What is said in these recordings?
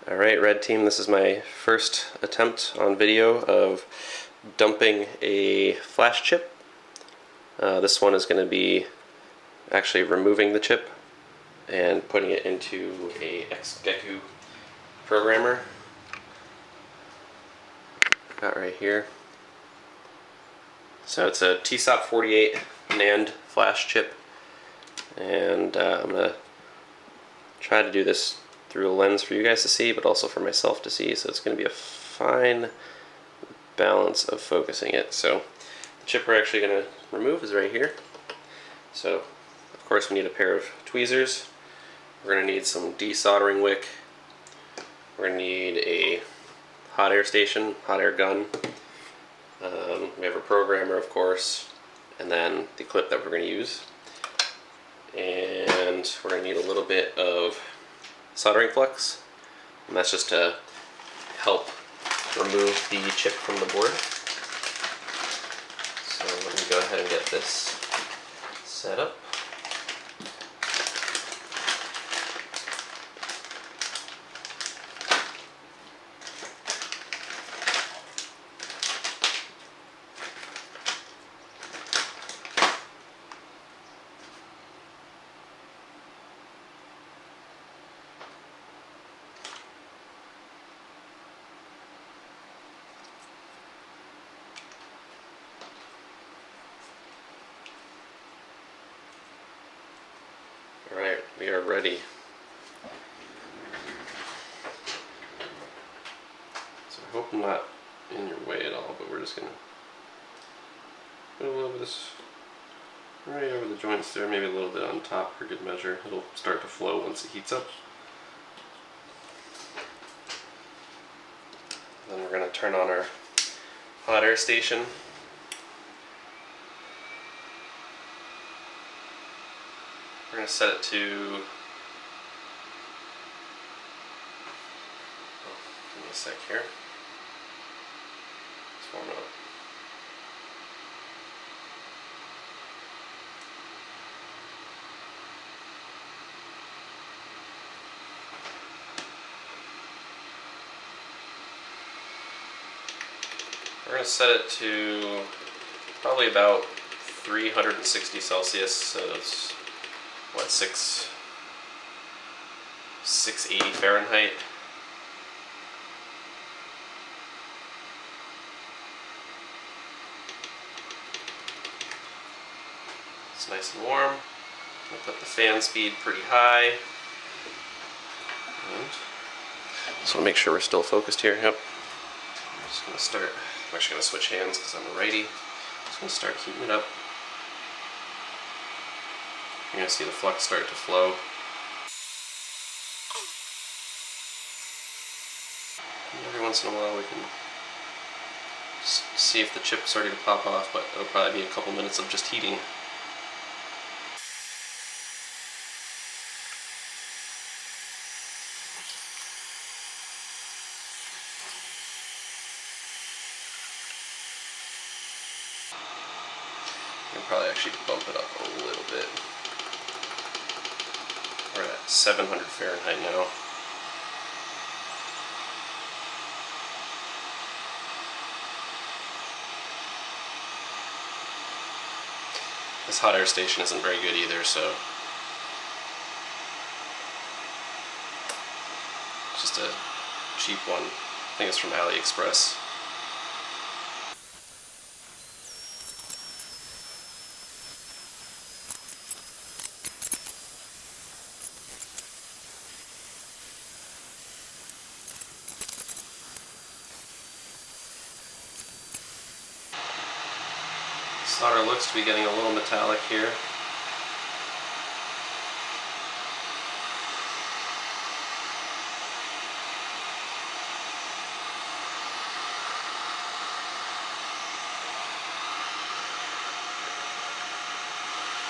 Alright, Red Team, this is my first attempt on video of dumping a flash chip. This one is going to be actually removing the chip and putting it into a XGeku programmer. Got right here. So it's a TSOP48 NAND flash chip, and I'm going to try to do this through a lens for you guys to see, but also for myself to see, so it's going to be a fine balance of focusing it. So the chip we're actually going to remove is right here. So of course we need a pair of tweezers. We're going to need some desoldering wick. We're going to need a hot air station, hot air gun. We have a programmer, of course, and then the clip that we're going to use. And we're going to need a little bit of soldering flux, and that's just to help remove the chip from the board. So let me go ahead and get this set up. Alright, we are ready. So I hope I'm not in your way at all, but we're just going to put a little bit of this right over the joints there, maybe a little bit on top for good measure. It'll start to flow once it heats up. Then we're going to turn on our hot air station. We're going to set it to, give me a sec here, it's warming up. We're going to set it to probably about 360 Celsius, so it's what, 680 Fahrenheit. It's nice and warm. We'll put the fan speed pretty high. And just want to make sure we're still focused here. Yep. I'm just going to start. I'm actually going to switch hands because I'm a righty. Just going to start heating it up. You're going to see the flux start to flow. And every once in a while we can see if the chip's starting to pop off, but it'll probably be a couple minutes of just heating. You can probably actually bump it up a little bit. We're at 700 Fahrenheit now. This hot air station isn't very good either, so it's just a cheap one. I think it's from AliExpress. Solder looks to be getting a little metallic here.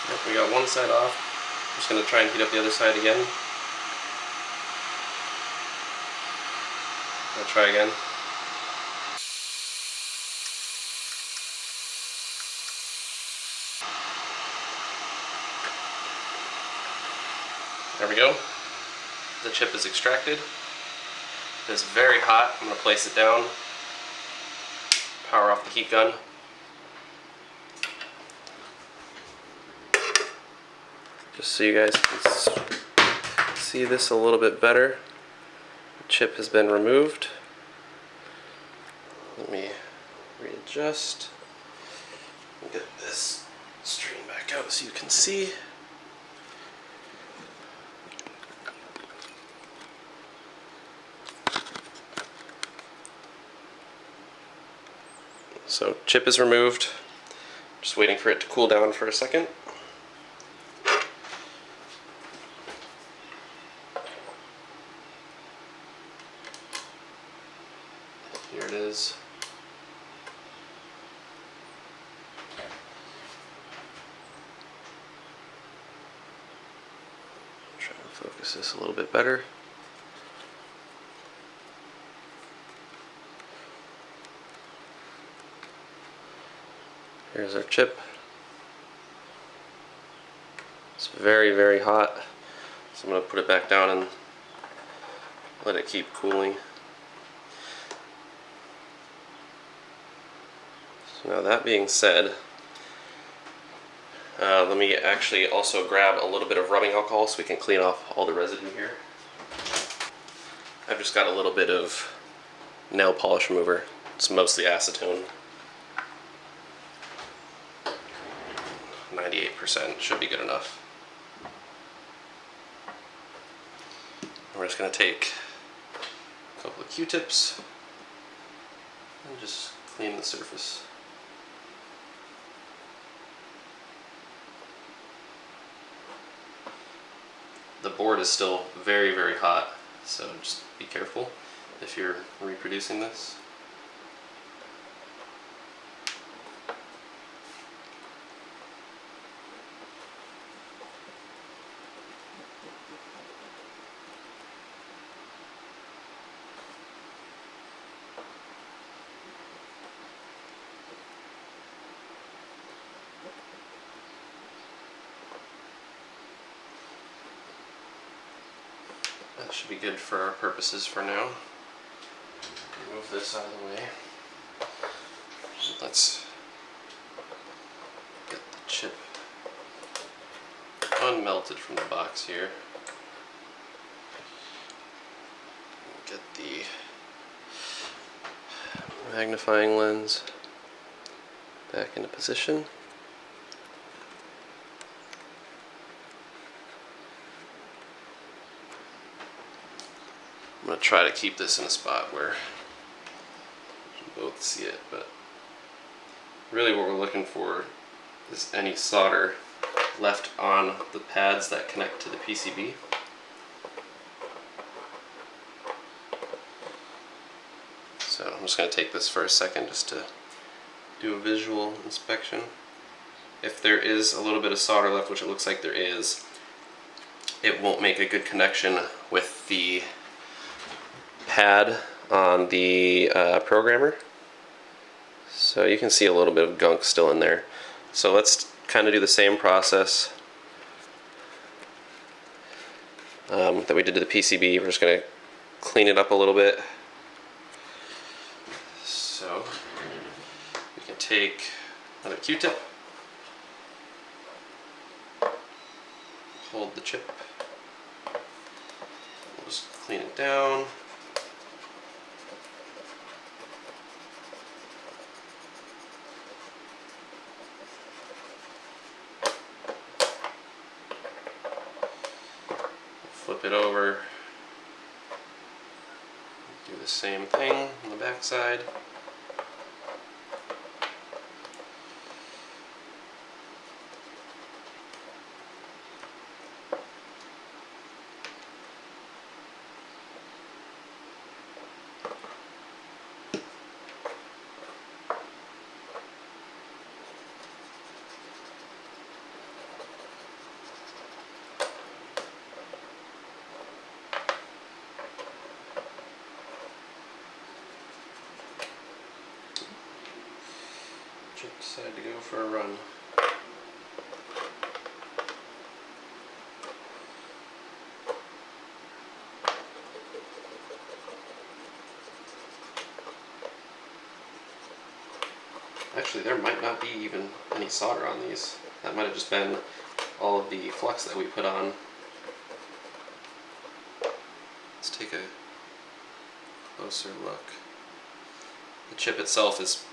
Yep, we got one side off. I'm just going to try and heat up the other side again. I'll try again. There we go. The chip is extracted. It is very hot. I'm going to place it down, power off the heat gun. Just so you guys can see this a little bit better, the chip has been removed. Let me readjust and get this straightened back out so you can see. So chip is removed. Just waiting for it to cool down for a second. Here it is. Try to focus this a little bit better. Here's our chip. It's very, very hot. So I'm going to put it back down and let it keep cooling. So now that being said, let me actually also grab a little bit of rubbing alcohol so we can clean off all the residue here. I've just got a little bit of nail polish remover. It's mostly acetone. 98% should be good enough. We're just going to take a couple of Q-tips and just clean the surface. The board is still very, very hot, so just be careful if you're reproducing this. That should be good for our purposes for now. Move this out of the way. Let's get the chip unmelted from the box here. Get the magnifying lens back into position. I'm going to try to keep this in a spot where you can both see it, but really what we're looking for is any solder left on the pads that connect to the PCB. So I'm just going to take this for a second just to do a visual inspection. If there is a little bit of solder left, which it looks like there is, it won't make a good connection with the pad on the programmer. So you can see a little bit of gunk still in there. So let's kind of do the same process that we did to the PCB. We're just going to clean it up a little bit. So we can take another Q-tip, hold the chip, we'll just clean it down. Flip it over, do the same thing on the back side. Decided to go for a run. Actually, there might not be even any solder on these. That might have just been all of the flux that we put on. Let's take a closer look. The chip itself is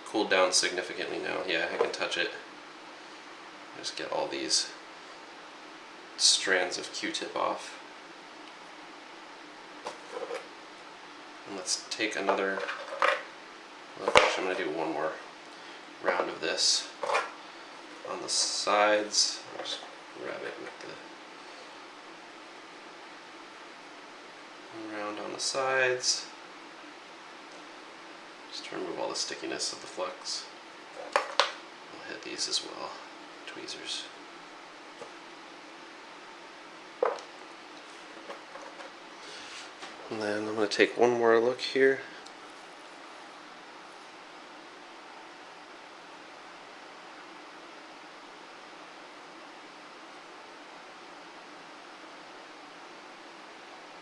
cooled down significantly now. Yeah, I can touch it. Just get all these strands of Q-tip off. And let's take another, well, actually I'm going to do one more round of this on the sides. I'll just grab it with the round on the sides, just to remove all the stickiness of the flux. I'll hit these as well, tweezers. And then I'm going to take one more look here.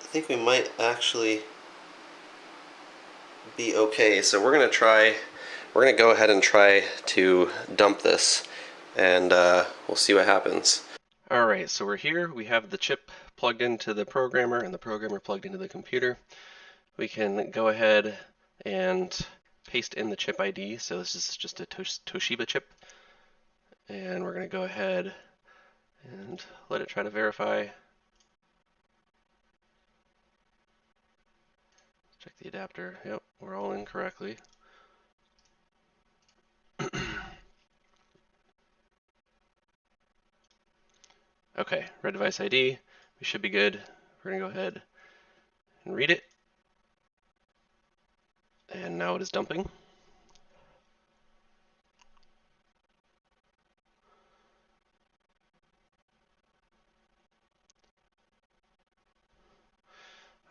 I think we might actually be okay. So we're going to go ahead and try to dump this, and we'll see what happens. Alright, so we're here. We have the chip plugged into the programmer and the programmer plugged into the computer. We can go ahead and paste in the chip ID. So this is just a Toshiba chip. And we're going to go ahead and let it try to verify. Check the adapter. Yep, we're all in correctly. Okay, red device ID. We should be good. We're going to go ahead and read it. And now it is dumping.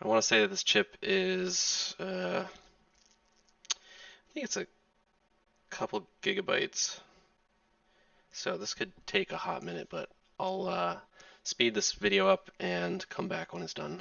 I want to say that this chip is, I think it's a couple gigabytes. So this could take a hot minute, but I'll speed this video up and come back when it's done.